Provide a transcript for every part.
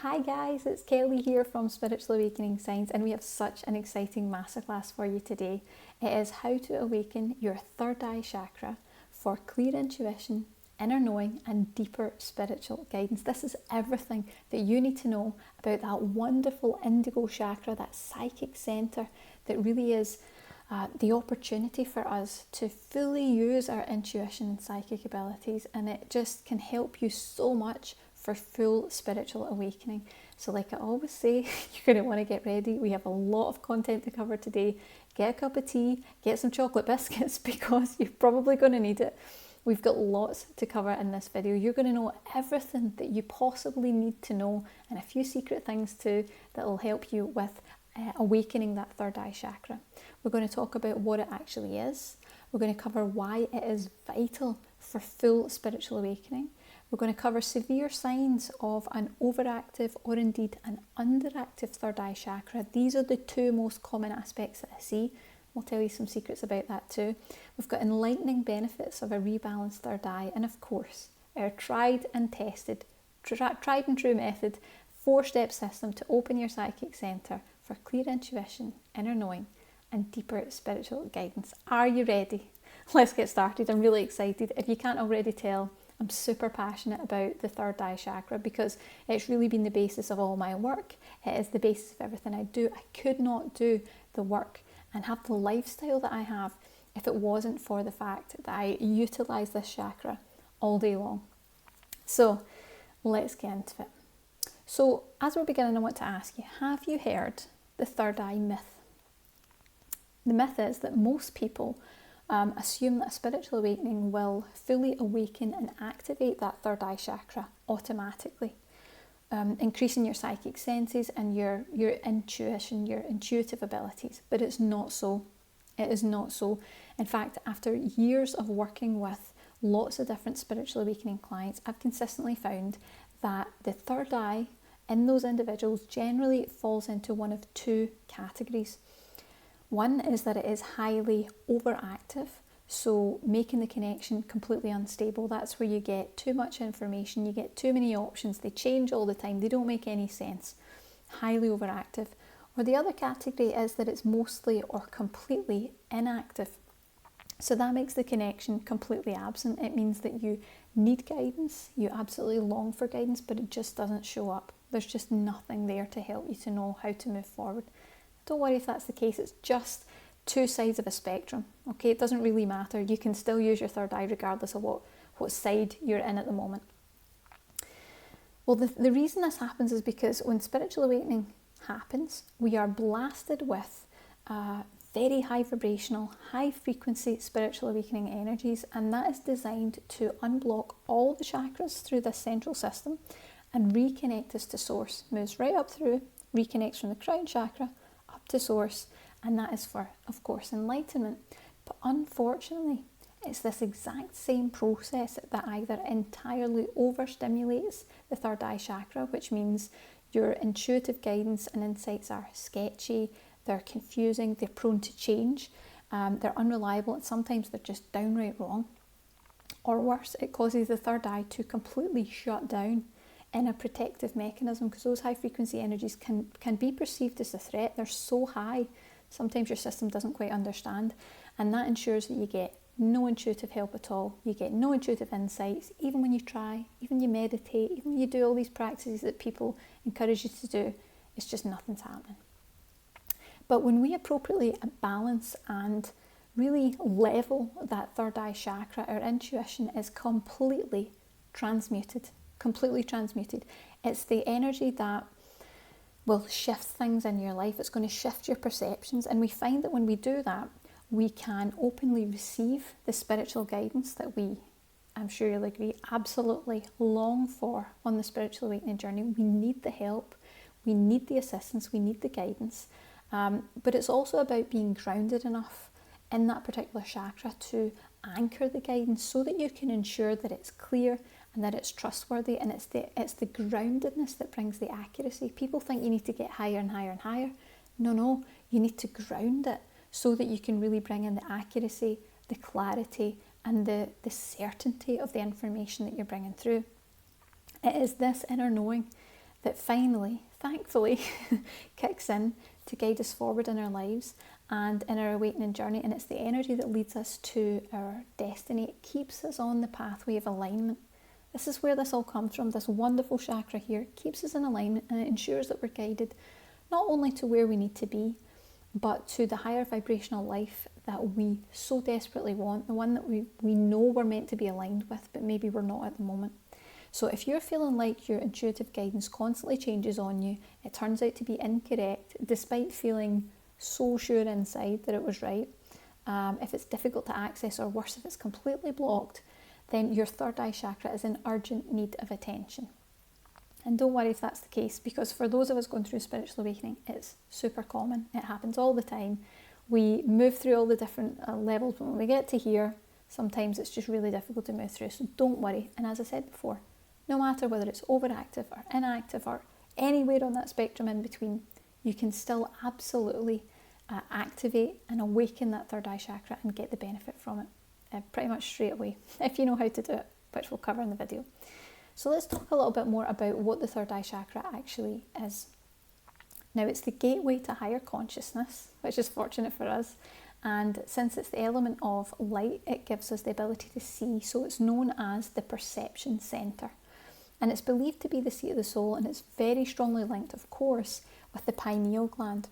Hi guys, it's Kelly here from Spiritual Awakening Signs, and we have such an exciting masterclass for you today. It is how to awaken your third eye chakra for clear intuition, inner knowing and deeper spiritual guidance. This is everything that you need to know about that wonderful indigo chakra, that psychic centre that really is the opportunity for us to fully use our intuition and psychic abilities, and it just can help you so much for full spiritual awakening. So like I always say, you're going to want to get ready. We have a lot of content to cover today. Get a cup of tea, get some chocolate biscuits because you're probably going to need it. We've got lots to cover in this video. You're going to know everything that you possibly need to know, and a few secret things too that will help you with awakening that third eye chakra. We're going to talk about what it actually is. We're going to cover why it is vital for full spiritual awakening. We're going to cover severe signs of an overactive or indeed an underactive third eye chakra. These are the two most common aspects that I see. We'll tell you some secrets about that too. We've got enlightening benefits of a rebalanced third eye, and of course our tried and tested, tried and true method, 4-step system to open your psychic centre for clear intuition, inner knowing and deeper spiritual guidance. Are you ready? Let's get started. I'm really excited. If you can't already tell, I'm super passionate about the third eye chakra because it's really been the basis of all my work. It is the basis of everything I do. I could not do the work and have the lifestyle that I have if it wasn't for the fact that I utilise this chakra all day long. So let's get into it. So as we're beginning, I want to ask you, have you heard the third eye myth? The myth is that most people assume that a spiritual awakening will fully awaken and activate that third eye chakra automatically, increasing your psychic senses and your intuition, your intuitive abilities. But it's not so. It is not so. In fact, after years of working with lots of different spiritual awakening clients, I've consistently found that the third eye in those individuals generally falls into one of two categories. One is that it is highly overactive, so making the connection completely unstable. That's where you get too much information, you get too many options, they change all the time, they don't make any sense. Highly overactive. Or the other category is that it's mostly or completely inactive. So that makes the connection completely absent. It means that you need guidance, you absolutely long for guidance, but it just doesn't show up. There's just nothing there to help you to know how to move forward. Don't worry if that's the case, it's just two sides of a spectrum, okay? It doesn't really matter. You can still use your third eye regardless of what side you're in at the moment. Well, the reason this happens is because when spiritual awakening happens, we are blasted with very high vibrational, high frequency spiritual awakening energies, and that is designed to unblock all the chakras through this central system and reconnect us to source. Moves right up through, reconnects from the crown chakra up to source, and that is for, of course, enlightenment. But unfortunately, it's this exact same process that either entirely overstimulates the third eye chakra, which means your intuitive guidance and insights are sketchy, they're confusing, they're prone to change, they're unreliable, and sometimes they're just downright wrong. Or worse, it causes the third eye to completely shut down in a protective mechanism, because those high frequency energies can be perceived as a threat. They're so high, sometimes your system doesn't quite understand, and that ensures that you get no intuitive help at all. You get no intuitive insights, even when you try, even you meditate, even when you do all these practices that people encourage you to do, it's just nothing's happening. But when we appropriately balance and really level that third eye chakra, our intuition is completely transmuted. It's the energy that will shift things in your life. It's going to shift your perceptions, and we find that when we do that, we can openly receive the spiritual guidance that we, I'm sure you'll agree, absolutely long for on the spiritual awakening journey. We need the help, we need the assistance, we need the guidance, but it's also about being grounded enough in that particular chakra to anchor the guidance so that you can ensure that it's clear and that it's trustworthy, and it's the groundedness that brings the accuracy. People think you need to get higher and higher and higher. No, you need to ground it so that you can really bring in the accuracy, the clarity and the certainty of the information that you're bringing through. It is this inner knowing that finally, thankfully, kicks in to guide us forward in our lives and in our awakening journey. And it's the energy that leads us to our destiny. It keeps us on the pathway of alignment. This is where this all comes from. This wonderful chakra here keeps us in alignment, and it ensures that we're guided not only to where we need to be, but to the higher vibrational life that we so desperately want, the one that we know we're meant to be aligned with, but maybe we're not at the moment. So if you're feeling like your intuitive guidance constantly changes on you, it turns out to be incorrect, despite feeling so sure inside that it was right, if it's difficult to access, or worse, if it's completely blocked, then your third eye chakra is in urgent need of attention. And don't worry if that's the case, because for those of us going through spiritual awakening, it's super common. It happens all the time. We move through all the different levels, but when we get to here, sometimes it's just really difficult to move through. So don't worry. And as I said before, no matter whether it's overactive or inactive or anywhere on that spectrum in between, you can still absolutely activate and awaken that third eye chakra and get the benefit from it pretty much straight away, if you know how to do it, which we'll cover in the video. So let's talk a little bit more about what the third eye chakra actually is. Now, it's the gateway to higher consciousness, which is fortunate for us. And since it's the element of light, it gives us the ability to see. So it's known as the perception centre. And it's believed to be the seat of the soul, and it's very strongly linked, of course, with the pineal gland,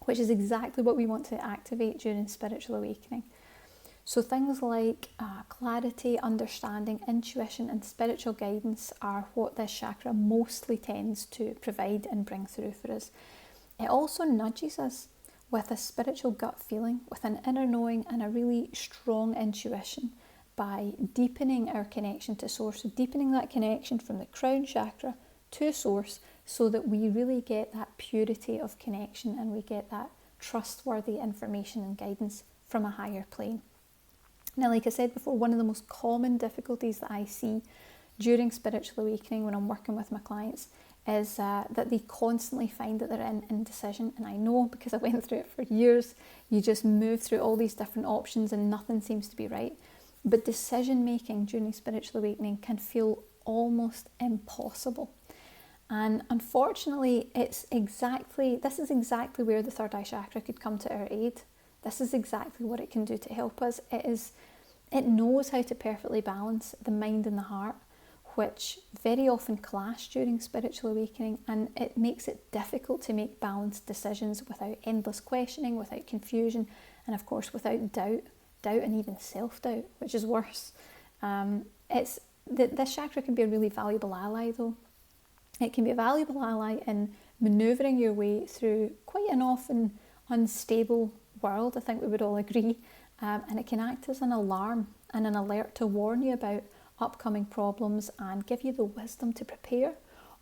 which is exactly what we want to activate during spiritual awakening. So things like clarity, understanding, intuition and spiritual guidance are what this chakra mostly tends to provide and bring through for us. It also nudges us with a spiritual gut feeling, with an inner knowing and a really strong intuition by deepening our connection to source, so deepening that connection from the crown chakra to source, so that we really get that purity of connection and we get that trustworthy information and guidance from a higher plane. Now, like I said before, one of the most common difficulties that I see during spiritual awakening when I'm working with my clients is that they constantly find that they're in indecision. And I know, because I went through it for years, you just move through all these different options and nothing seems to be right. But decision making during spiritual awakening can feel almost impossible. And unfortunately, this is exactly where the third eye chakra could come to our aid. This is exactly what it can do to help us. It knows how to perfectly balance the mind and the heart, which very often clash during spiritual awakening, and it makes it difficult to make balanced decisions without endless questioning, without confusion, and of course without doubt and even self-doubt, which is worse. This chakra can be a really valuable ally though. It can be a valuable ally in manoeuvring your way through quite an often unstable world, I think we would all agree, and it can act as an alarm and an alert to warn you about upcoming problems and give you the wisdom to prepare,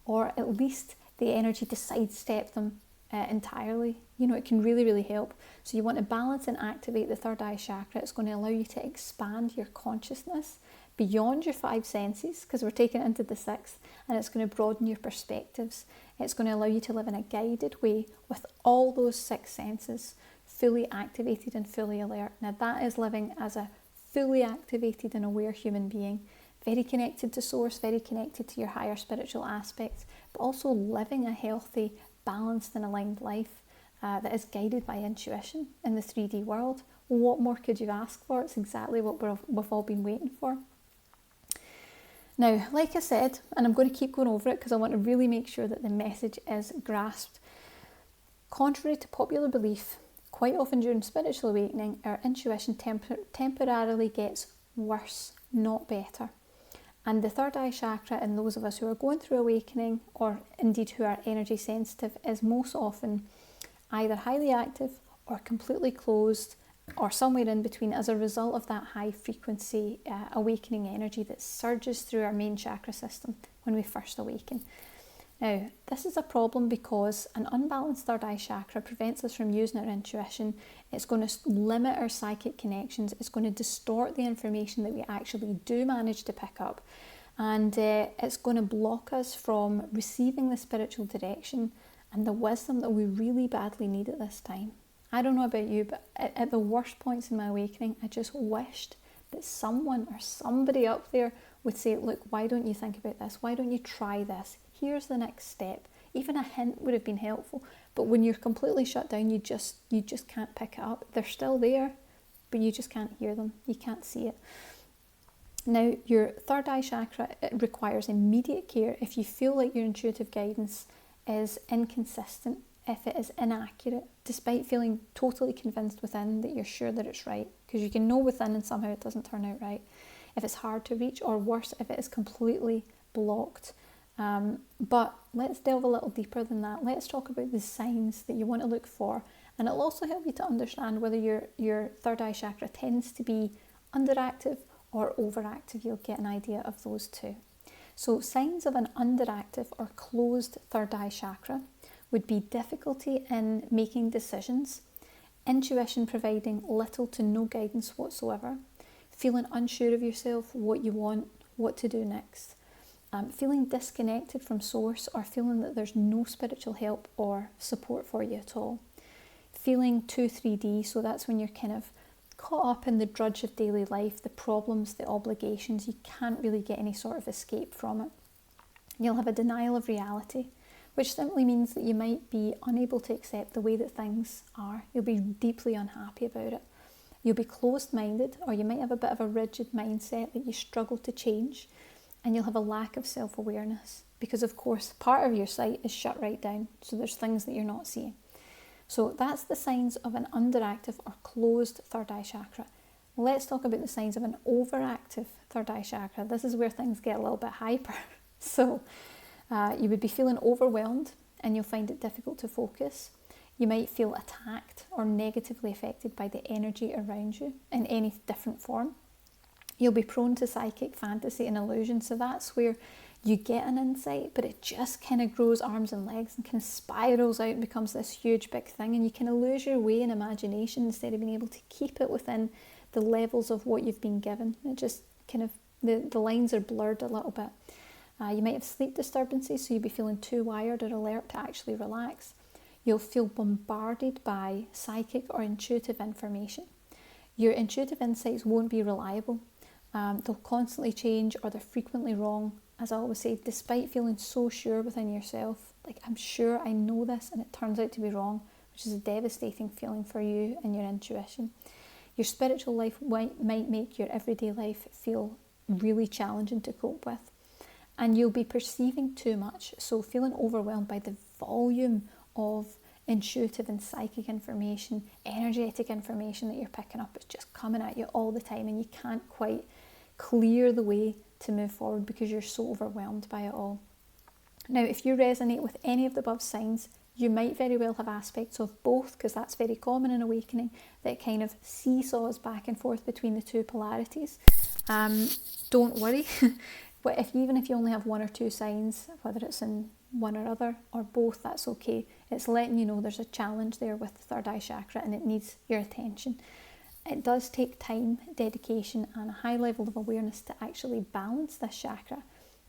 or at least the energy to sidestep them entirely. You know, it can really, really help. So you want to balance and activate the third eye chakra. It's going to allow you to expand your consciousness beyond your five senses, because we're taking it into the sixth, and it's going to broaden your perspectives. It's going to allow you to live in a guided way with all those six senses fully activated and fully alert. Now that is living as a fully activated and aware human being, very connected to source, very connected to your higher spiritual aspects, but also living a healthy, balanced and aligned life that is guided by intuition in the 3D world. What more could you ask for? It's exactly what we've all been waiting for. Now, like I said, and I'm going to keep going over it because I want to really make sure that the message is grasped. Contrary to popular belief, quite often during spiritual awakening, our intuition temporarily gets worse, not better. And the third eye chakra in those of us who are going through awakening, or indeed who are energy sensitive, is most often either highly active or completely closed, or somewhere in between, as a result of that high frequency awakening energy that surges through our main chakra system when we first awaken. Now, this is a problem because an unbalanced third eye chakra prevents us from using our intuition. It's going to limit our psychic connections. It's going to distort the information that we actually do manage to pick up. And it's going to block us from receiving the spiritual direction and the wisdom that we really badly need at this time. I don't know about you, but at the worst points in my awakening, I just wished that someone or somebody up there would say, look, why don't you think about this? Why don't you try this? here's the next step. Even a hint would have been helpful. But when you're completely shut down, you just can't pick it up. They're still there, but you just can't hear them. You can't see it. Now, your third eye chakra, it requires immediate care if you feel like your intuitive guidance is inconsistent, if it is inaccurate, despite feeling totally convinced within that you're sure that it's right, because you can know within and somehow it doesn't turn out right. If it's hard to reach, or worse, if it is completely blocked. But let's delve a little deeper than that. Let's talk about the signs that you want to look for, and it'll also help you to understand whether your third eye chakra tends to be underactive or overactive. You'll get an idea of those two. So signs of an underactive or closed third eye chakra would be difficulty in making decisions, intuition providing little to no guidance whatsoever, feeling unsure of yourself, what you want, what to do next, feeling disconnected from source, or feeling that there's no spiritual help or support for you at all, feeling 2-3D, so that's when you're kind of caught up in the drudge of daily life, the problems, the obligations, you can't really get any sort of escape from it. You'll have a denial of reality, which simply means that you might be unable to accept the way that things are. You'll be deeply unhappy about it. You'll be closed-minded, or you might have a bit of a rigid mindset that you struggle to change, and you'll have a lack of self-awareness because, of course, part of your sight is shut right down, so there's things that you're not seeing. So that's the signs of an underactive or closed third eye chakra. Let's talk about the signs of an overactive third eye chakra. This is where things get a little bit hyper. So you would be feeling overwhelmed, and you'll find it difficult to focus. You might feel attacked or negatively affected by the energy around you in any different form. You'll be prone to psychic fantasy and illusion. So that's where you get an insight, but it just kind of grows arms and legs and kind of spirals out and becomes this huge big thing, and you kind of lose your way in imagination instead of being able to keep it within the levels of what you've been given. It just kind of, the lines are blurred a little bit. You might have sleep disturbances, so you'll be feeling too wired or alert to actually relax. You'll feel bombarded by psychic or intuitive information. Your intuitive insights won't be reliable. They'll constantly change, or they're frequently wrong. As I always say, despite feeling so sure within yourself, like I'm sure I know this, and it turns out to be wrong, which is a devastating feeling for you and your intuition. Your spiritual life might make your everyday life feel really challenging to cope with. And you'll be perceiving too much, so feeling overwhelmed by the volume of intuitive and psychic information, energetic information that you're picking up. It's just coming at you all the time, and you can't quite clear the way to move forward because you're so overwhelmed by it all. Now, if you resonate with any of the above signs, you might very well have aspects of both, because that's very common in awakening, that kind of seesaws back and forth between the two polarities. Don't worry. But even if you only have one or two signs, whether it's in one or other or both, that's okay. It's letting you know there's a challenge there with the third eye chakra, and it needs your attention. It does take time, dedication, and a high level of awareness to actually balance this chakra,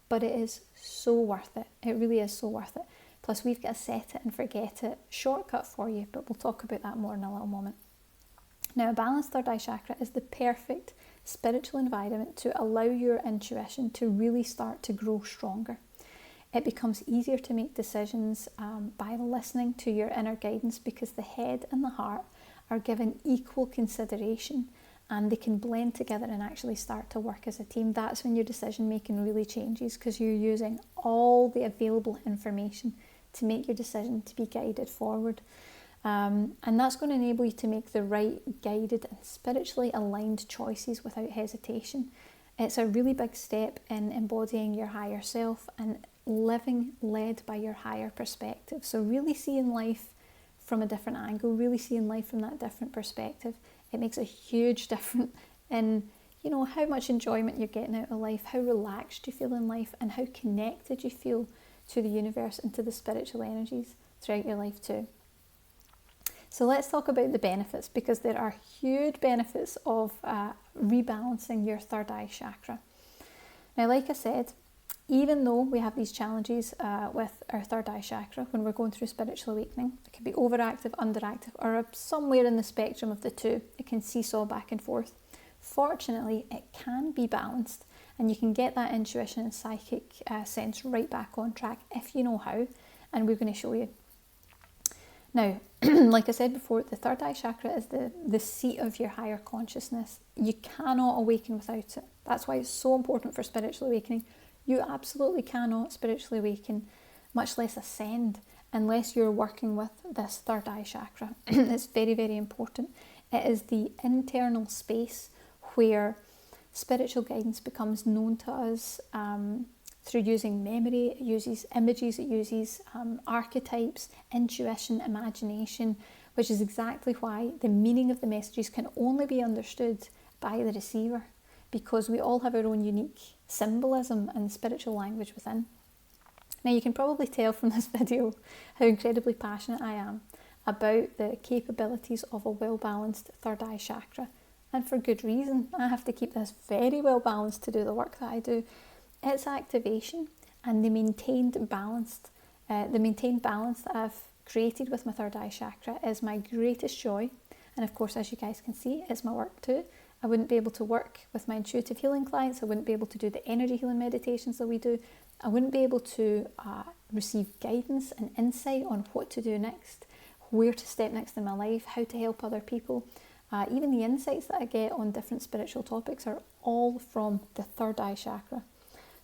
but it is so worth it. It really is so worth it. Plus, we've got a set it and forget it shortcut for you, but we'll talk about that more in a little moment. Now, a balanced third eye chakra is the perfect spiritual environment to allow your intuition to really start to grow stronger. It becomes easier to make decisions by listening to your inner guidance, because the head and the heart are given equal consideration, and they can blend together and actually start to work as a team. That's when your decision making really changes, because you're using all the available information to make your decision to be guided forward. And that's going to enable you to make the right guided and spiritually aligned choices without hesitation. It's a really big step in embodying your higher self and living led by your higher perspective. So really seeing life from a different angle, really seeing life from that different perspective. It makes a huge difference in, how much enjoyment you're getting out of life, how relaxed you feel in life, and how connected you feel to the universe and to the spiritual energies throughout your life too. So let's talk about the benefits, because there are huge benefits of rebalancing your third eye chakra. Now, like I said, even though we have these challenges with our third eye chakra when we're going through spiritual awakening, it can be overactive, underactive, or somewhere in the spectrum of the two. It can seesaw back and forth. Fortunately, it can be balanced, And you can get that intuition and psychic sense right back on track if you know how, and we're going to show you. Now, like I said before, the third eye chakra is the seat of your higher consciousness. You cannot awaken without it. That's why it's so important for spiritual awakening. You absolutely cannot spiritually awaken, much less ascend, unless you're working with this third eye chakra. It's very, very important. It is the internal space where spiritual guidance becomes known to us through using memory. It uses images, it uses archetypes, intuition, imagination, which is exactly why the meaning of the messages can only be understood by the receiver, because we all have our own unique symbolism and spiritual language within. Now, you can probably tell from this video how incredibly passionate I am about the capabilities of a well-balanced third eye chakra, and for good reason. I have to keep this very well balanced to do the work that I do. Its activation and the maintained balance that I've created with my third eye chakra is my greatest joy. And of course, as you guys can see, it's my work too. I wouldn't be able to work with my intuitive healing clients. I wouldn't be able to do the energy healing meditations that we do. I wouldn't be able to receive guidance and insight on what to do next, where to step next in my life, how to help other people. Even the insights that I get on different spiritual topics are all from the third eye chakra.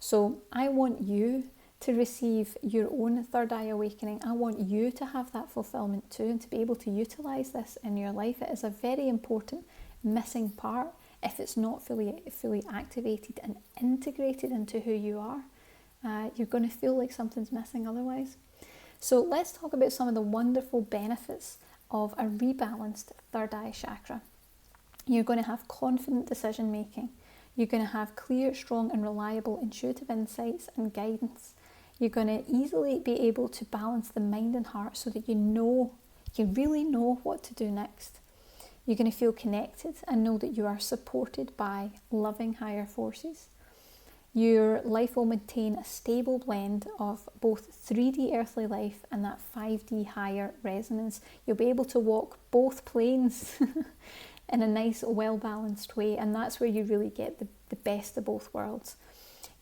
So I want you to receive your own third eye awakening. I want you to have that fulfillment too, and to be able to utilise this in your life. It is a very important missing part if it's not fully activated and integrated into who you are. You're going to feel like something's missing otherwise. So let's talk about some of the wonderful benefits of a rebalanced third eye chakra. You're going to have confident decision making. You're going to have clear, strong and reliable intuitive insights and guidance. You're going to easily be able to balance the mind and heart so that you really know what to do next. You're going to feel connected and know that you are supported by loving higher forces. Your life will maintain a stable blend of both 3D earthly life and that 5D higher resonance. You'll be able to walk both planes in a nice, well-balanced way, and that's where you really get the best of both worlds.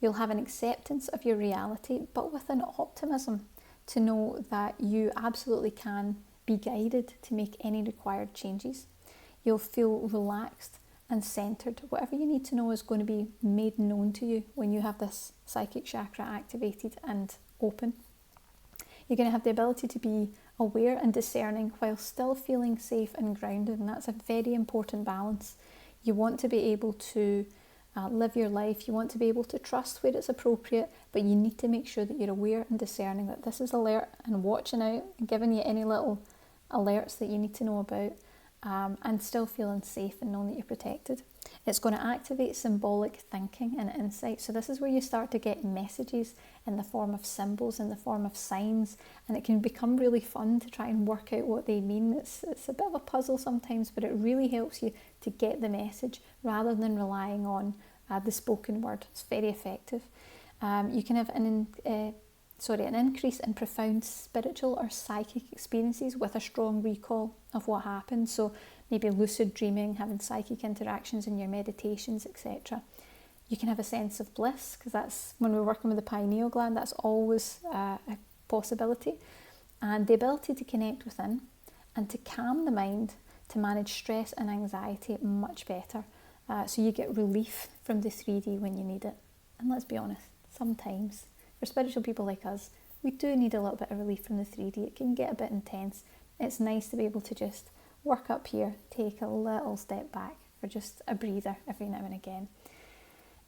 You'll have an acceptance of your reality, but with an optimism to know that you absolutely can be guided to make any required changes. You'll feel relaxed and centered. Whatever you need to know is going to be made known to you when you have this psychic chakra activated and open. You're going to have the ability to be aware and discerning while still feeling safe and grounded, and that's a very important balance. You want to be able to live your life, you want to be able to trust where it's appropriate, but you need to make sure that you're aware and discerning that this is alert and watching out and giving you any little alerts that you need to know about, and still feeling safe and knowing that you're protected. It's going to activate symbolic thinking and insight. So this is where you start to get messages in the form of symbols, in the form of signs, and it can become really fun to try and work out what they mean. It's a bit of a puzzle sometimes, but it really helps you to get the message rather than relying on the spoken word. It's very effective. You can have an increase in profound spiritual or psychic experiences with a strong recall of what happened. So maybe lucid dreaming, having psychic interactions in your meditations, etc. You can have a sense of bliss, because that's when we're working with the pineal gland, that's always a possibility. And the ability to connect within and to calm the mind, to manage stress and anxiety much better. So you get relief from the 3D when you need it. And let's be honest, sometimes for spiritual people like us, we do need a little bit of relief from the 3D. It can get a bit intense. It's nice to be able to just work up here, take a little step back for just a breather every now and again.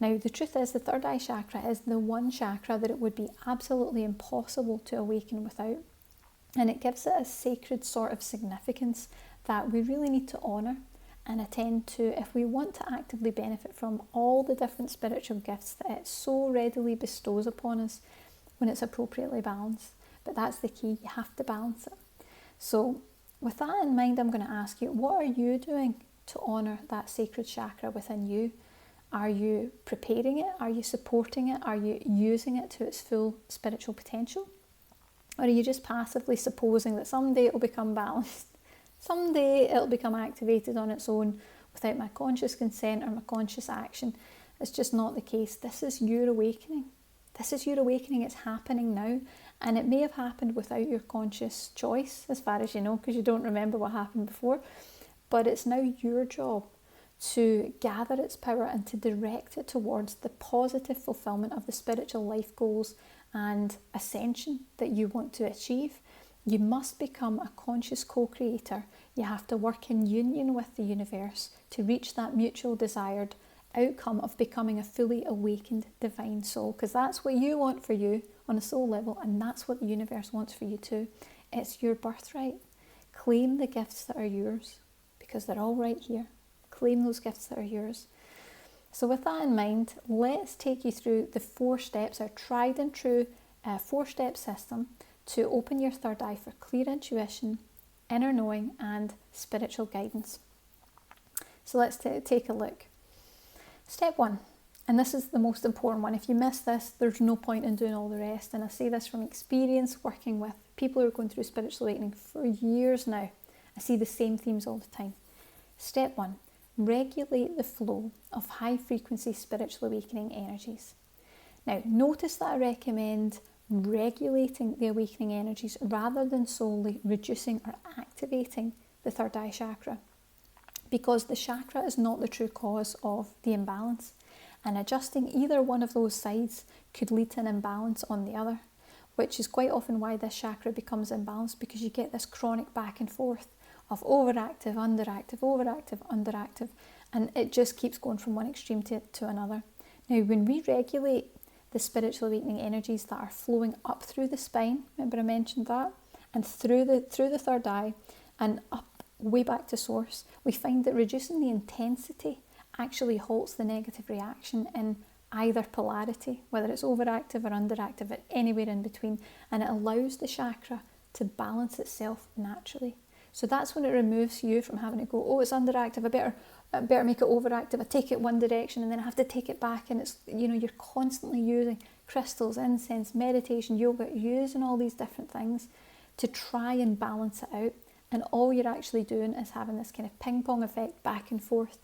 Now, the truth is, the third eye chakra is the one chakra that it would be absolutely impossible to awaken without. And it gives it a sacred sort of significance that we really need to honour and attend to if we want to actively benefit from all the different spiritual gifts that it so readily bestows upon us when it's appropriately balanced. But that's the key, you have to balance it. So with that in mind, I'm going to ask you, what are you doing to honour that sacred chakra within you? Are you preparing it? Are you supporting it? Are you using it to its full spiritual potential? Or are you just passively supposing that someday it will become balanced? Someday it'll become activated on its own without my conscious consent or my conscious action. It's just not the case. This is your awakening. This is your awakening. It's happening now. And it may have happened without your conscious choice, as far as you know, because you don't remember what happened before. But it's now your job to gather its power and to direct it towards the positive fulfillment of the spiritual life goals and ascension that you want to achieve. You must become a conscious co-creator. You have to work in union with the universe to reach that mutual desired outcome of becoming a fully awakened divine soul, because that's what you want for you on a soul level, and that's what the universe wants for you too. It's your birthright. Claim the gifts that are yours, because they're all right here. Claim those gifts that are yours. So with that in mind, let's take you through the 4 steps, our tried and true 4-step system to open your third eye for clear intuition, inner knowing and spiritual guidance. So let's take a look. Step 1, and this is the most important one. If you miss this, there's no point in doing all the rest. And I say this from experience working with people who are going through spiritual awakening for years now. I see the same themes all the time. Step 1, regulate the flow of high frequency spiritual awakening energies. Now, notice that I recommend regulating the awakening energies rather than solely reducing or activating the third eye chakra, because the chakra is not the true cause of the imbalance, and adjusting either one of those sides could lead to an imbalance on the other, which is quite often why this chakra becomes imbalanced, because you get this chronic back and forth of overactive, underactive, and it just keeps going from one extreme to another. Now, when we regulate the spiritual awakening energies that are flowing up through the spine, remember I mentioned that, and through the third eye and up way back to source, we find that reducing the intensity actually halts the negative reaction in either polarity, whether it's overactive or underactive, or anywhere in between, and it allows the chakra to balance itself naturally. So that's when it removes you from having to go, oh, it's underactive, I better make it overactive, I take it one direction and then I have to take it back, and it's, you're constantly using crystals, incense, meditation, yoga, using all these different things to try and balance it out. And all you're actually doing is having this kind of ping pong effect back and forth.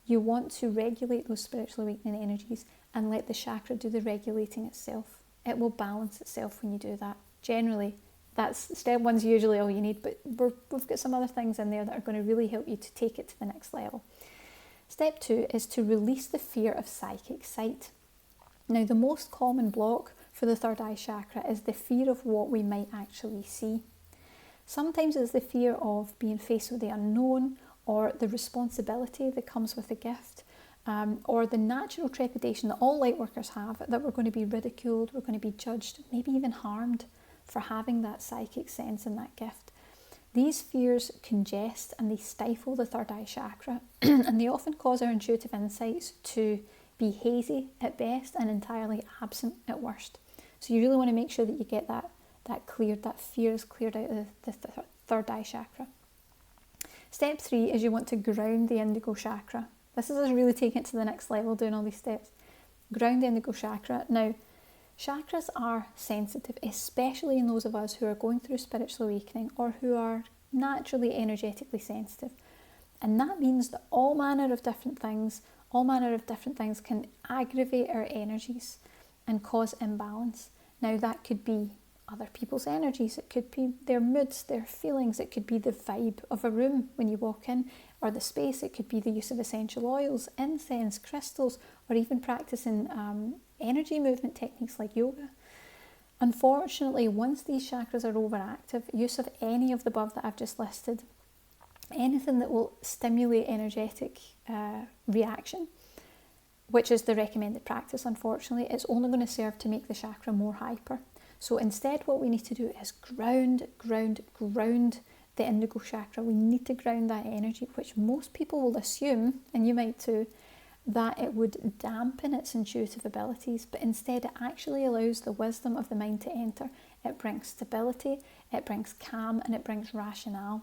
You want to regulate those spiritual awakening energies and let the chakra do the regulating itself. It will balance itself when you do that. Generally, that's step 1's usually all you need, but we've got some other things in there that are going to really help you to take it to the next level. Step 2 is to release the fear of psychic sight. Now, the most common block for the third eye chakra is the fear of what we might actually see. Sometimes it's the fear of being faced with the unknown, or the responsibility that comes with a gift, or the natural trepidation that all light workers have, that we're going to be ridiculed, we're going to be judged, maybe even harmed for having that psychic sense and that gift. These fears congest and they stifle the third eye chakra, and they often cause our intuitive insights to be hazy at best and entirely absent at worst. So you really want to make sure that you get that cleared, that fear is cleared out of the third eye chakra. Step 3 is you want to ground the indigo chakra. This is us really taking it to the next level, doing all these steps. Ground the indigo chakra. Now, chakras are sensitive, especially in those of us who are going through spiritual awakening or who are naturally energetically sensitive. And that means that all manner of different things can aggravate our energies and cause imbalance. Now, that could be other people's energies, it could be their moods, their feelings, it could be the vibe of a room when you walk in, or the space, it could be the use of essential oils, incense, crystals, or even practicing energy movement techniques like yoga. Unfortunately, once these chakras are overactive, use of any of the above that I've just listed, anything that will stimulate energetic reaction, which is the recommended practice, unfortunately, it's only going to serve to make the chakra more hyper. So instead, what we need to do is ground the indigo chakra. We need to ground that energy, which most people will assume, and you might too, that it would dampen its intuitive abilities, but instead it actually allows the wisdom of the mind to enter. It brings stability, it brings calm, and it brings rationale.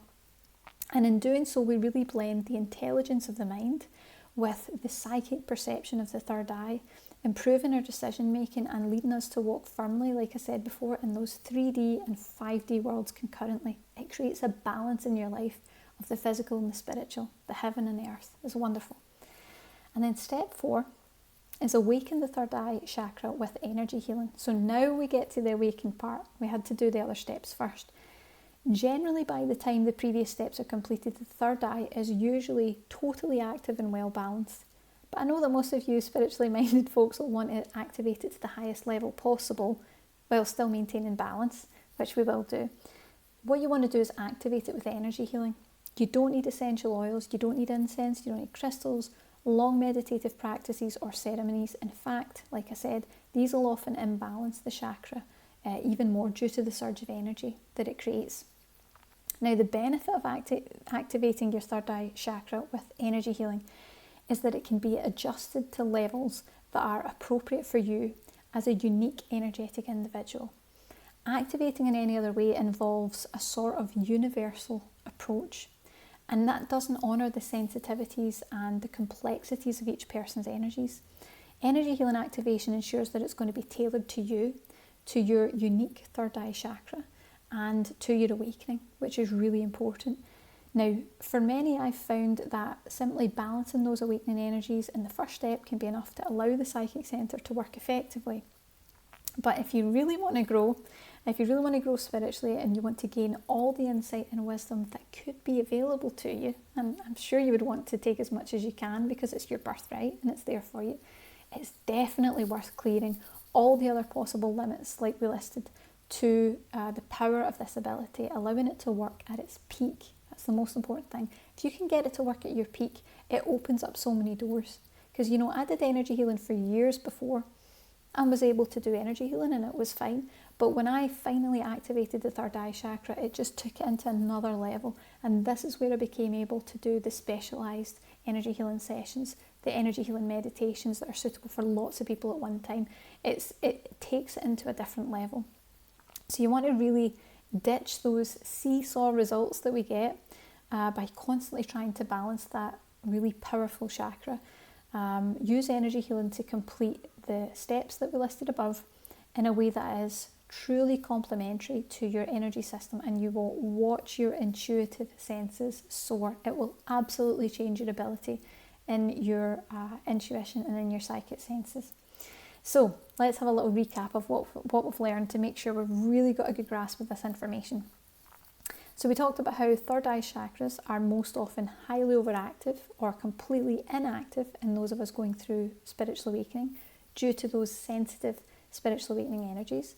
And in doing so, we really blend the intelligence of the mind with the psychic perception of the third eye, improving our decision making and leading us to walk firmly, like I said before, in those 3D and 5D worlds concurrently. It creates a balance in your life of the physical and the spiritual, the heaven and the earth. It's wonderful. And then step 4 is awaken the third eye chakra with energy healing. So now we get to the awaken part. We had to do the other steps first. Generally, by the time the previous steps are completed, the third eye is usually totally active and well balanced. But I know that most of you spiritually minded folks will want to activate it to the highest level possible while still maintaining balance, which we will do. What you want to do is activate it with energy healing. You don't need essential oils, you don't need incense, you don't need crystals, long meditative practices or ceremonies. In fact, like I said, these will often imbalance the chakra even more due to the surge of energy that it creates. Now, the benefit of activating your third eye chakra with energy healing is that it can be adjusted to levels that are appropriate for you as a unique energetic individual. Activating in any other way involves a sort of universal approach, and that doesn't honour the sensitivities and the complexities of each person's energies. Energy healing activation ensures that it's going to be tailored to you, to your unique third eye chakra, and to your awakening, which is really important. Now, for many, I've found that simply balancing those awakening energies in the first step can be enough to allow the psychic centre to work effectively. But if you really want to grow, spiritually and you want to gain all the insight and wisdom that could be available to you, and I'm sure you would want to take as much as you can because it's your birthright and it's there for you, it's definitely worth clearing all the other possible limits like we listed to the power of this ability, allowing it to work at its peak. That's the most important thing. If you can get it to work at your peak, it opens up so many doors. Because, I did energy healing for years before and was able to do energy healing and it was fine. But when I finally activated the third eye chakra, it just took it into another level. And this is where I became able to do the specialised energy healing sessions, the energy healing meditations that are suitable for lots of people at one time. It takes it into a different level. So you want to really ditch those seesaw results that we get by constantly trying to balance that really powerful chakra. Use energy healing to complete the steps that we listed above in a way that is truly complementary to your energy system, and you will watch your intuitive senses soar. It will absolutely change your ability in your intuition and in your psychic senses. So let's have a little recap of what we've learned to make sure we've really got a good grasp of this information. So we talked about how third eye chakras are most often highly overactive or completely inactive in those of us going through spiritual awakening due to those sensitive spiritual awakening energies.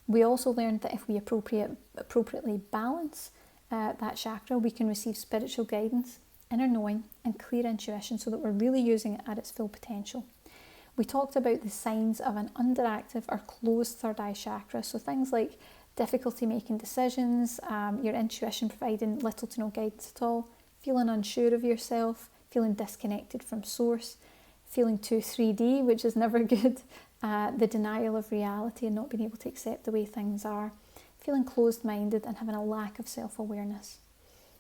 We also learned that if we appropriately balance that chakra, we can receive spiritual guidance, inner knowing and clear intuition so that we're really using it at its full potential. We talked about the signs of an underactive or closed third eye chakra, so things like difficulty making decisions, your intuition providing little to no guidance at all, feeling unsure of yourself, feeling disconnected from source, feeling too 3D, which is never good, the denial of reality and not being able to accept the way things are, feeling closed-minded and having a lack of self-awareness.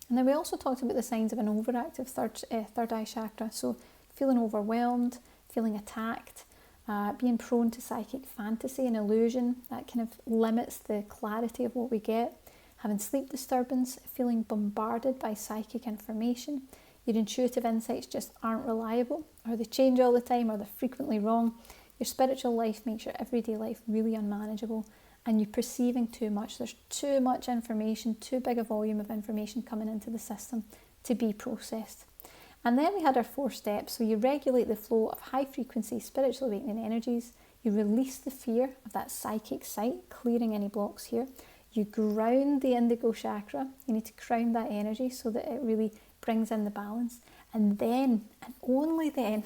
And then we also talked about the signs of an overactive third eye chakra, so feeling overwhelmed, feeling attacked, being prone to psychic fantasy and illusion, that kind of limits the clarity of what we get, having sleep disturbance, feeling bombarded by psychic information, your intuitive insights just aren't reliable, or they change all the time, or they're frequently wrong. Your spiritual life makes your everyday life really unmanageable, and you're perceiving too much. There's too much information, too big a volume of information coming into the system to be processed. And then we had our 4 steps. So you regulate the flow of high frequency spiritual awakening energies. You release the fear of that psychic sight, clearing any blocks here. You ground the indigo chakra. You need to ground that energy so that it really brings in the balance. And then, and only then,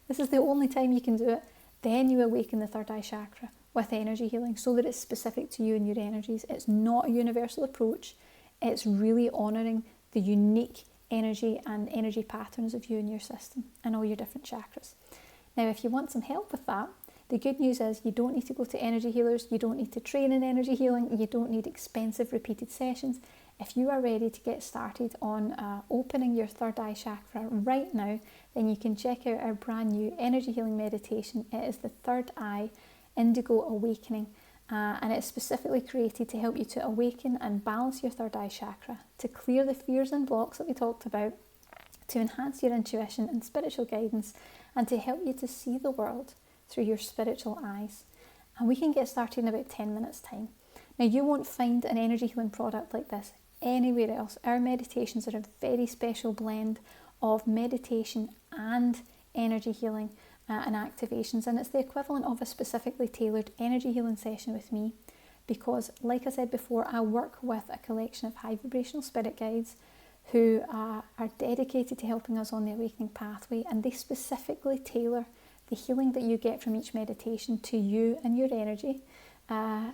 this is the only time you can do it, then you awaken the third eye chakra with energy healing so that it's specific to you and your energies. It's not a universal approach. It's really honouring the unique energy and energy patterns of you and your system and all your different chakras. Now, if you want some help with that, the good news is you don't need to go to energy healers, you don't need to train in energy healing, you don't need expensive repeated sessions. If you are ready to get started on opening your third eye chakra right now, then you can check out our brand new energy healing meditation. It is the Third Eye Indigo Awakening, and it's specifically created to help you to awaken and balance your third eye chakra, to clear the fears and blocks that we talked about, to enhance your intuition and spiritual guidance, and to help you to see the world through your spiritual eyes. And we can get started in about 10 minutes time. Now, you won't find an energy healing product like this anywhere else. Our meditations are a very special blend of meditation and energy healing and activations, and it's the equivalent of a specifically tailored energy healing session with me, because like I said before, I work with a collection of high vibrational spirit guides who are dedicated to helping us on the awakening pathway, and they specifically tailor the healing that you get from each meditation to you and your energy,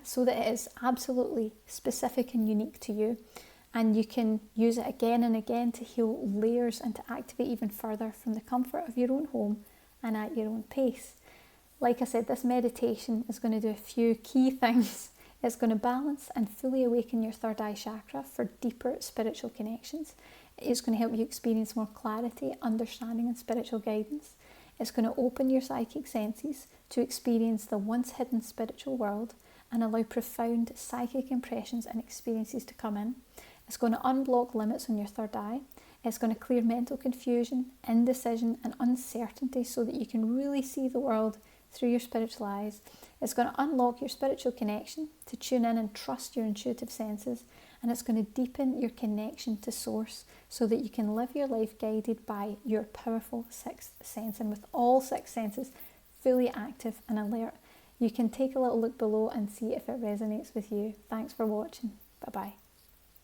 so that it is absolutely specific and unique to you, and you can use it again and again to heal layers and to activate even further from the comfort of your own home and at your own pace. Like I said, this meditation is going to do a few key things. It's going to balance and fully awaken your third eye chakra for deeper spiritual connections. It's going to help you experience more clarity, understanding and spiritual guidance. It's going to open your psychic senses to experience the once hidden spiritual world and allow profound psychic impressions and experiences to come in. It's going to unblock limits on your third eye. It's going to clear mental confusion, indecision and uncertainty so that you can really see the world through your spiritual eyes. It's going to unlock your spiritual connection to tune in and trust your intuitive senses, and it's going to deepen your connection to source so that you can live your life guided by your powerful sixth sense, and with all six senses fully active and alert. You can take a little look below and see if it resonates with you. Thanks for watching. Bye bye.